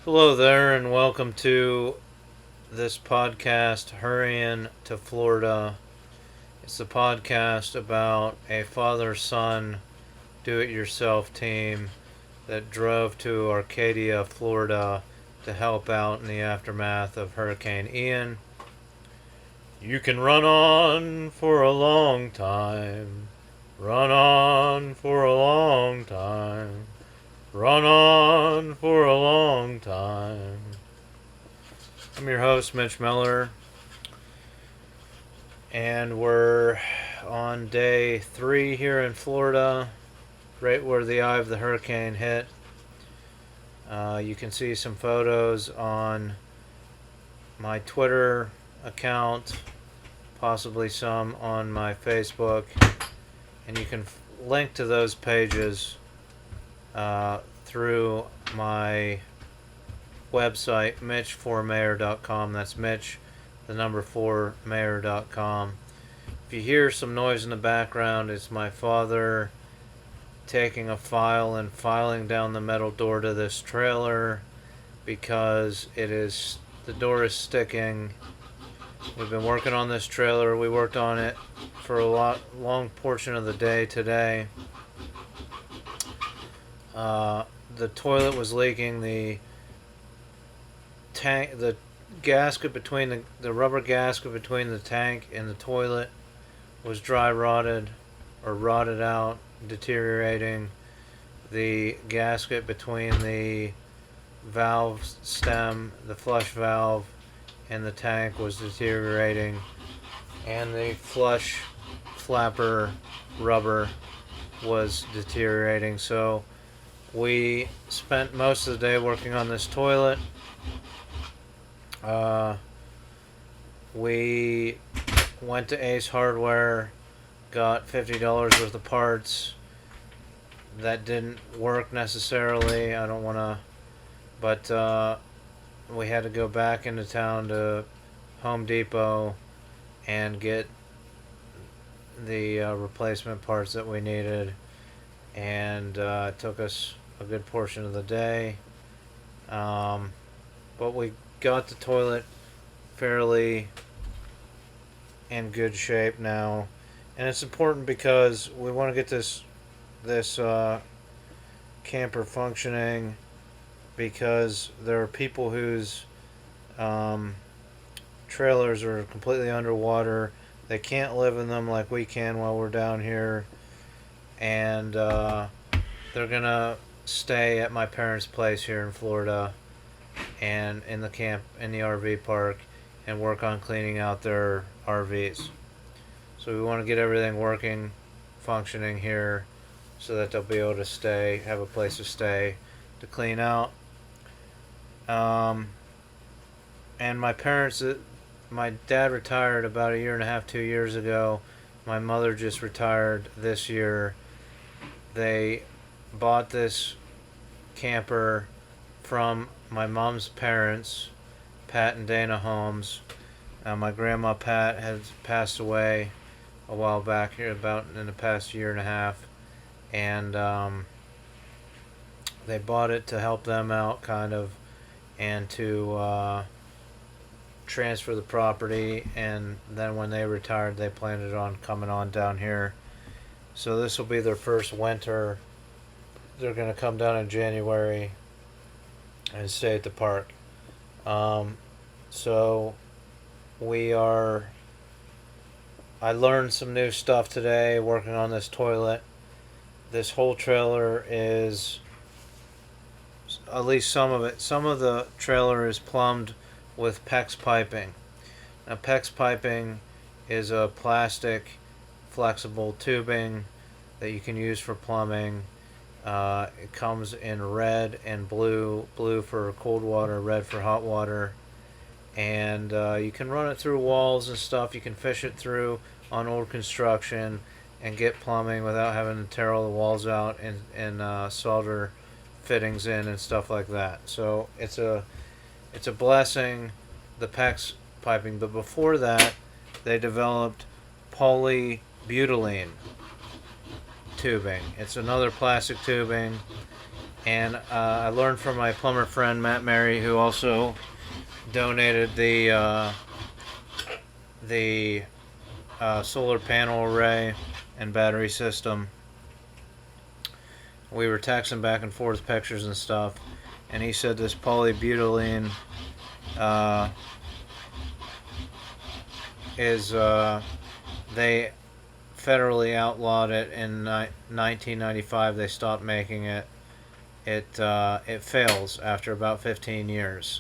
Hello there, and welcome to this podcast, Hurr-Ian to Florida. It's a podcast about a father-son do-it-yourself team that drove to Arcadia, Florida to help out in the aftermath of Hurricane Ian. You can run on for a long time. Run on for a long time. Run on for a long time. I'm your host, Mitch Miller, and we're on day 3 here in Florida, right where the eye of the hurricane hit. You can see some photos on my Twitter account, possibly some on my Facebook, and you can link to those pages through my website, mitch4mayor.com. That's Mitch, the number 4mayor.com. If you hear some noise in the background, it's my father taking a file and filing down the metal door to this trailer because the door is sticking. We've been working on this trailer. We worked on it for a long portion of the day today. The toilet was leaking. The gasket between the rubber gasket between the tank and the toilet was dry rotted or rotted out, deteriorating. The gasket between the valve stem, the flush valve, and the tank was deteriorating, and the flush flapper rubber was deteriorating. So we spent most of the day working on this toilet. We went to Ace Hardware, got $50 worth of parts that didn't work necessarily. I don't want to, but we had to go back into town to Home Depot and get the replacement parts that we needed, and it took us a good portion of the day, but we got the toilet fairly in good shape now, and it's important because we want to get this camper functioning, because there are people whose trailers are completely underwater. They can't live in them like we can while we're down here, and they're gonna stay at my parents' place here in Florida and in the RV park, and work on cleaning out their RVs. So we want to get everything working, functioning here, so that they'll be able to have a place to stay, to clean out. And my parents, my dad retired about 1.5 to 2 years ago. My mother just retired this year. They bought this camper from my mom's parents, Pat and Dana Holmes. My grandma Pat has passed away a while back here, about in the past 1.5 years, and they bought it to help them out, kind of, and to transfer the property, and then when they retired, they planned on coming on down here. So this will be their first winter. They're going to come down in January and stay at the park. So I learned some new stuff today working on this toilet. This whole trailer is, at least some of the trailer is plumbed with PEX piping. Now, PEX piping is a plastic flexible tubing that you can use for plumbing. It comes in red and blue for cold water, red for hot water, and you can run it through walls and stuff. You can fish it through on old construction and get plumbing without having to tear all the walls out and solder fittings in and stuff like that. So it's a blessing, the PEX piping. But before that, they developed polybutylene tubing. It's another plastic tubing, And I learned from my plumber friend Matt Mary, who also donated the solar panel array and battery system. We were texting back and forth pictures and stuff, and he said this polybutylene uh, is they federally outlawed it in 1995. They stopped making it. It fails after about 15 years.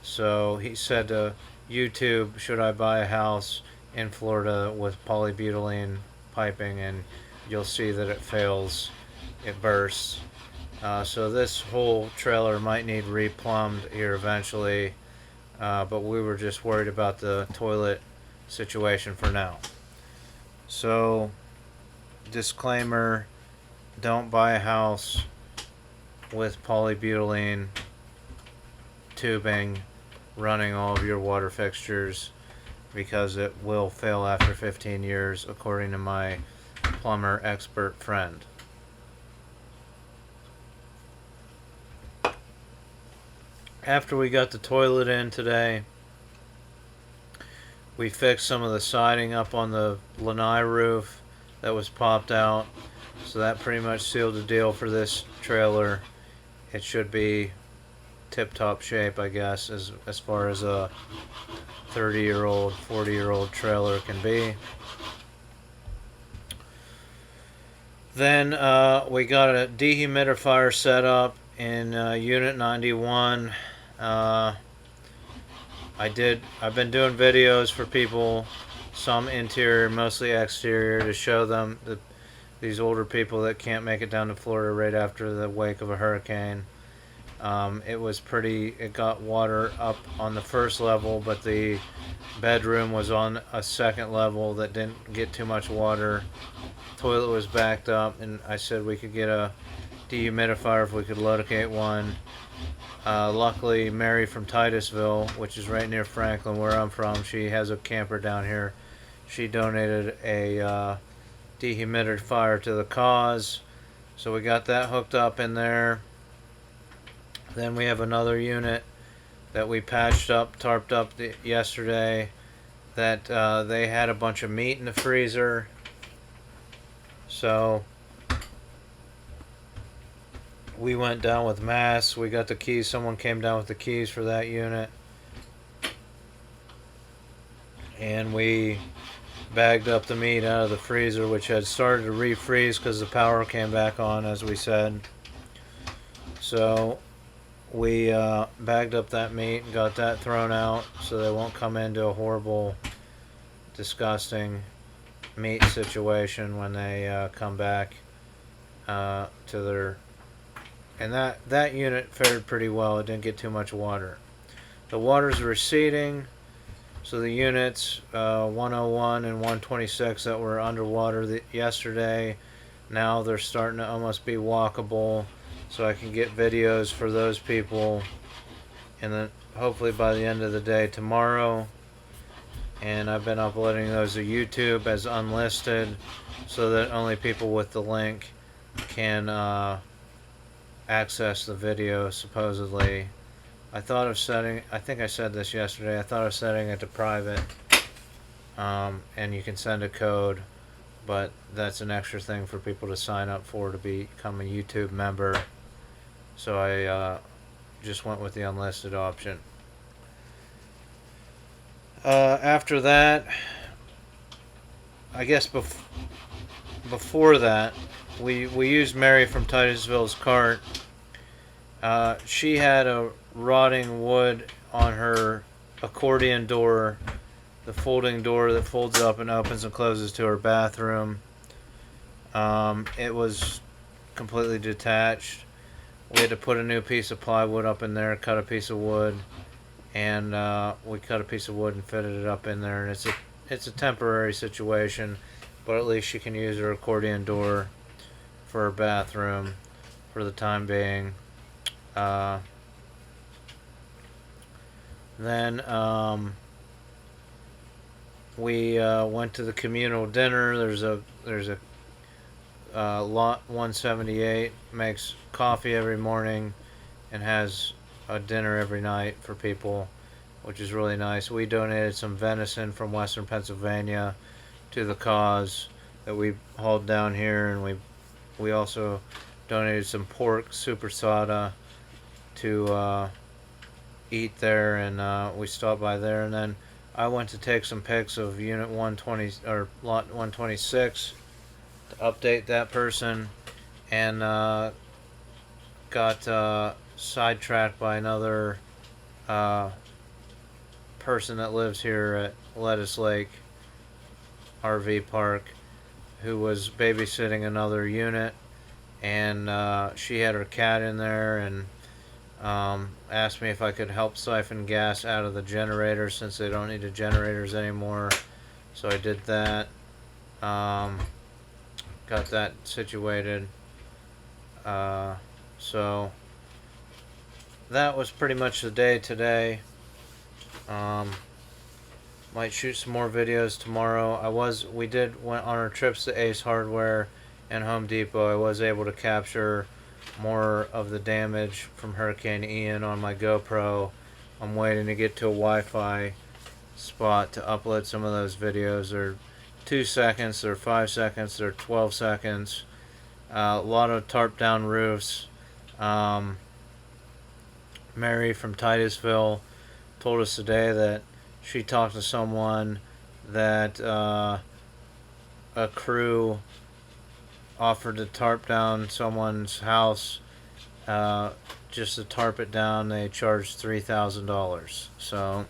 So he said to YouTube, should I buy a house in Florida with polybutylene piping? And you'll see that it fails. It bursts. So this whole trailer might need replumbed here eventually. But we were just worried about the toilet situation for now. So, disclaimer, don't buy a house with polybutylene tubing running all of your water fixtures, because it will fail after 15 years, according to my plumber expert friend. After we got the toilet in today, we fixed some of the siding up on the lanai roof that was popped out. So that pretty much sealed the deal for this trailer. It should be tip-top shape, I guess, as far as a 30-year-old, 40-year-old trailer can be. Then we got a dehumidifier set up in Unit 91. I've been doing videos for people, some interior, mostly exterior, to show them these older people that can't make it down to Florida right after the wake of a hurricane. It got water up on the first level, but the bedroom was on a second level that didn't get too much water. Toilet was backed up, and I said we could get a dehumidifier if we could locate one. Luckily, Mary from Titusville, which is right near Franklin, where I'm from, she has a camper down here. She donated a dehumidifier to the cause, so we got that hooked up in there. Then we have another unit that we patched up, tarped up yesterday, that they had a bunch of meat in the freezer. So we went down with masks. We got the keys. Someone came down with the keys for that unit. And we bagged up the meat out of the freezer, which had started to refreeze because the power came back on, as we said. So we bagged up that meat and got that thrown out so they won't come into a horrible, disgusting meat situation when they come back to their... And that unit fared pretty well. It didn't get too much water. The water's receding, so the units 101 and 126 that were underwater yesterday, now they're starting to almost be walkable, so I can get videos for those people, and then hopefully by the end of the day tomorrow. And I've been uploading those to YouTube as unlisted, so that only people with the link can access the video, supposedly. I think I said this yesterday, I thought of setting it to private, and you can send a code, but that's an extra thing for people to sign up for to become a YouTube member. So I just went with the unlisted option. After that, I guess before that, we used Mary from Titusville's cart. She had a rotting wood on her accordion door, the folding door that folds up and opens and closes to her bathroom. It was completely detached. We had to put a new piece of plywood up in there, cut a piece of wood, and we cut a piece of wood and fitted it up in there. And it's a temporary situation, but at least she can use her accordion door for her bathroom for the time being. Then we went to the communal dinner. There's a Lot 178 makes coffee every morning and has a dinner every night for people, which is really nice. We donated some venison from Western Pennsylvania to the cause that we hauled down here, and we also donated some pork supersada to eat there, and we stopped by there, and then I went to take some pics of Unit 120 or Lot 126 to update that person, and got sidetracked by another person that lives here at Lettuce Lake RV Park, who was babysitting another unit, and she had her cat in there, and asked me if I could help siphon gas out of the generator since they don't need the generators anymore. So I did that. Got that situated. So that was pretty much the day today. Might shoot some more videos tomorrow. We went on our trips to Ace Hardware and Home Depot. I was able to capture more of the damage from Hurricane Ian on my GoPro. I'm waiting to get to a Wi-Fi spot to upload some of those videos. They're 2 seconds, they're 5 seconds, they're 12 seconds. A lot of tarp down roofs. Mary from Titusville told us today that she talked to someone that a crew offered to tarp down someone's house. Just to tarp it down, they charged $3,000. So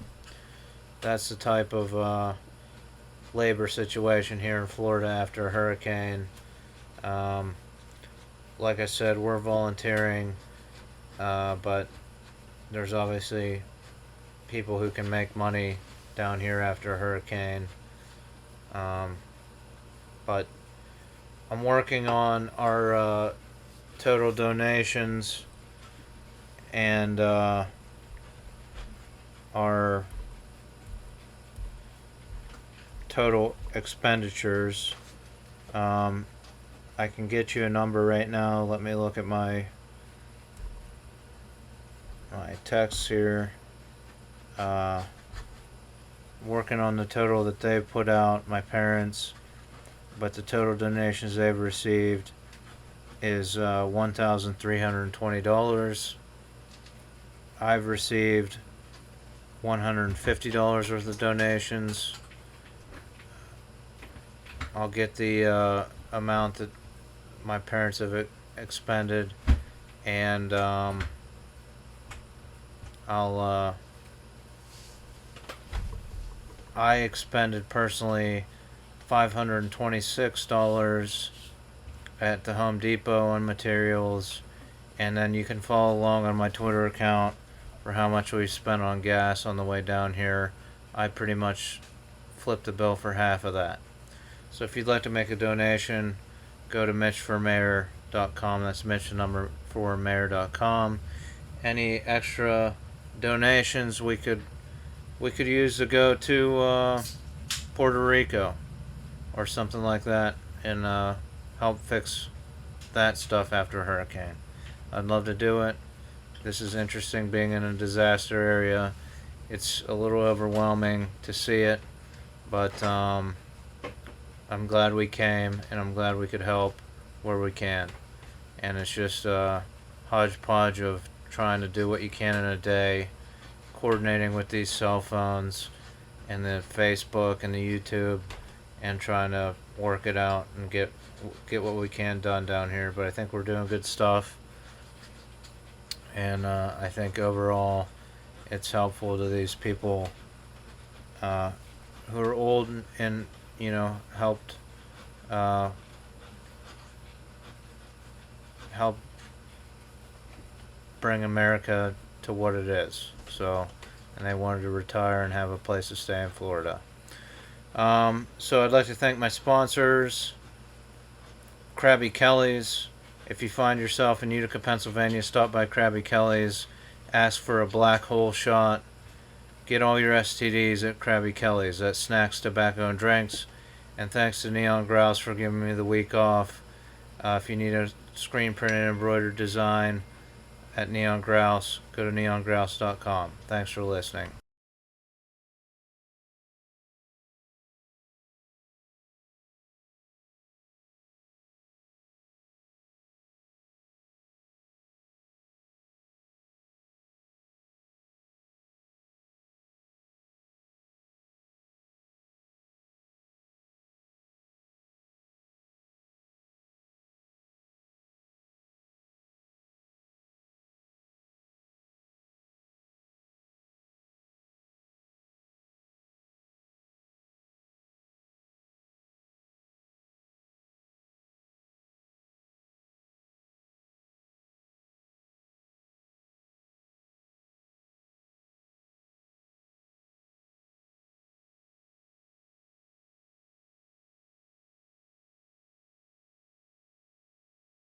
that's the type of labor situation here in Florida after a hurricane. Like I said, we're volunteering, but there's obviously people who can make money down here after a hurricane. But I'm working on our total donations and our total expenditures. I can get you a number right now. Let me look at my texts here. Working on the total that they've put out, my parents, but the total donations they've received is $1,320. I've received $150 worth of donations. I'll get the amount that my parents have expended, and I expended personally $526 at the Home Depot on materials, and then you can follow along on my Twitter account for how much we spent on gas on the way down here. I pretty much flipped the bill for half of that. So if you'd like to make a donation, go to mitchformayor.com. That's Mitch the number for mayor.com. Any extra donations we could use to go to Puerto Rico or something like that, and help fix that stuff after a hurricane. I'd love to do it. This is interesting, being in a disaster area. It's a little overwhelming to see it, but I'm glad we came, and I'm glad we could help where we can. And it's just a hodgepodge of trying to do what you can in a day, coordinating with these cell phones and the Facebook and the YouTube, and trying to work it out and get what we can done down here. But I think we're doing good stuff, and I think overall it's helpful to these people who are old and helped help bring America to what it is. So, and they wanted to retire and have a place to stay in Florida. So I'd like to thank my sponsors, Krabby Kelly's. If you find yourself in Utica, Pennsylvania, stop by Krabby Kelly's, ask for a black hole shot. Get all your STDs at Krabby Kelly's. That's snacks, tobacco, and drinks. And thanks to Neon Grouse for giving me the week off. If you need a screen printed embroidered design at Neon Grouse, go to neongrouse.com. Thanks for listening.